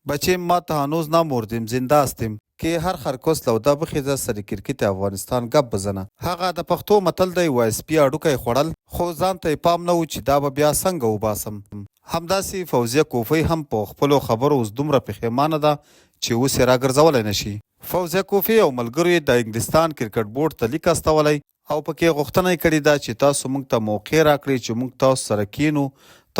بچه ما تا هنوز نمردیم زنده هستیم که هر خرکس لوده بخیزه سر کرکټ افغانستان گپ بزنه. هغه د پښتو متل دی وایسپي هډوکی خوړل خو ځان ته یې پام نه و چې دا به بیا څنګه وباسم. همداسې فوزیه کوفی هم په خپلو خبرو اوس دومره پښیمانه ده چې اوس یې راګرځولی نشي. فوزیه کوفی او ملګرو یې د انګلستان کرکټ بورډ ته لیک استولی او پکې غوښتنه یې کړې ده چې تاسو موږ ته موقع راکړئ چې موږ تاسو سره کینو،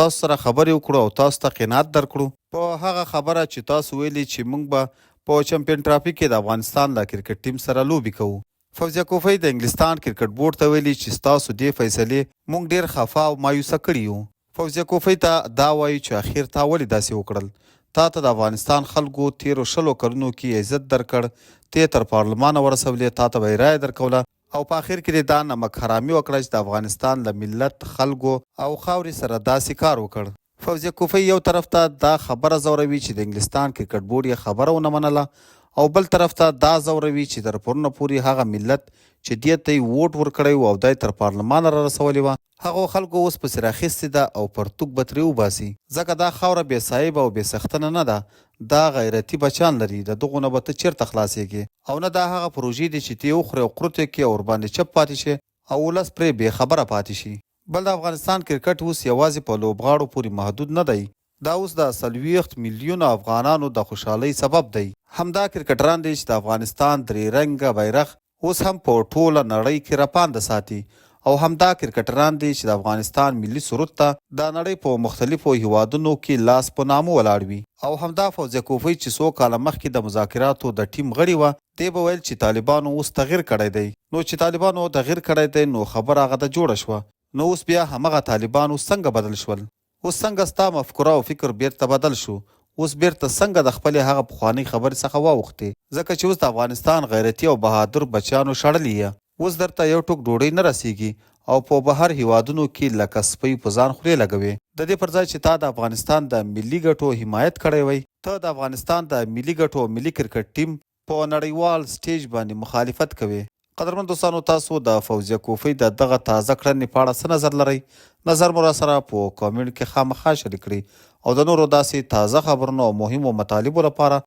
تاسو سره خبرې وکړو او تاسو ته قناعت درکړو په هغه خبره چې تاسو ویلي چې موږ به په چمپیون ټرافي کې د افغانستان له کرکټ ټیم سره لوبې کوو. فوزیه کوفی د انګلستان کرکټ بورډ ته ویلي چې ستاسو دې فیصلې موږ ډېر خفه او مایوسه کړي یو. فوزیه کوفی ته دا وایي چې اخر تا ولې داسې وکړل؟ تا ته د افغانستان خلکو تیرو 100 کلونو کې عزت درکړ، ته تر پارلمانه ورسولې، تا ته به یې رایه درکوله او په اخر کې دا نمک حرامي وکړه چې د افغانستان له ملت، خلکو او خاورې سره داسې کار وکړ. فوزیه کوفی یو طرف ته دا خبره زوروي چې د انګلستان کرکټ بورډ یې خبره ونه منله او بل طرف ته دا زوروي چې تر پرونه پورې هغه ملت چې دې ته یې ووټ ورکړی و او دا یې تر پارلمانه را رسولې وه هغو خلکو اوس پسې راخیستې ده او پرتوګ به ترې وباسي، ځکه دا خاوره بې صاحبه او بې څښتنه نه ده، دا غیرتي بچیان لري، د دغو نه به ته چېرته خلاصېږې او نه دا هغه پروژې دي چې ته یې وخورې او قروت یې کړې او ورباندې چپ پاتې شي او ولس پرې بې خبره پاتې شي. بل د افغانستان کرکټ اوس یوازې په لوبغاړو پورې محدود نه دی، دا اوس د 40 میلیونه افغانانو د خوشحالۍ سبب دی. همدا کرکټران دي چې د افغانستان درې رنګه بیرغ اوس هم په ټوله نړۍ کې رپانده ساتي او همدا کرکټران دي چې د افغانستان ملي سرود ته د نړۍ په مختلفو هیوادونو کې لاس په نامه ولاړ وي. او همدا فوزیه کوفی چې 100 کاله مخکې د مذاکراتو د ټیم غړي وه، دی به ویل چې طالبانو اوس تغییر کړی دی. نو چې طالبانو تغییر کړی دی نو خبره هغه د جوړه شوه. نو اوس بیا همغه طالبان اوس څنګه بدل شول؟ اوس څنګه ستا مفکوره او فکر بیرته بدل شو؟ اوس بیرته څنګه د خپلې هغه پخوانۍ خبرې څخه واوښتې؟ ځکه چې اوس د افغانستان غیرتي او بهادر بچیانو شړلي یې، اوس درته یو ټوک ډوډۍ نه رسیږي او په بهر هیوادونو کې لکه سپۍ په ځان خولې لګوي. د دې پر ځای چې تا د افغانستان د ملي ګټو حمایت کړی وی، ته د افغانستان د ملي ګټو او ملي کرکټ ټیم په نړیوال سټیج باندې مخالفت کوي. قدرمن دوستانو، تاسو د فوزیه کوفی د دغه تازه کړنې په اړه څه نظر لرئ؟ نظر مو را سره په کامنټ کې خامخا شریک کړئ او د نورو داسې تازه خبرونو او مهمو مطالبو لپاره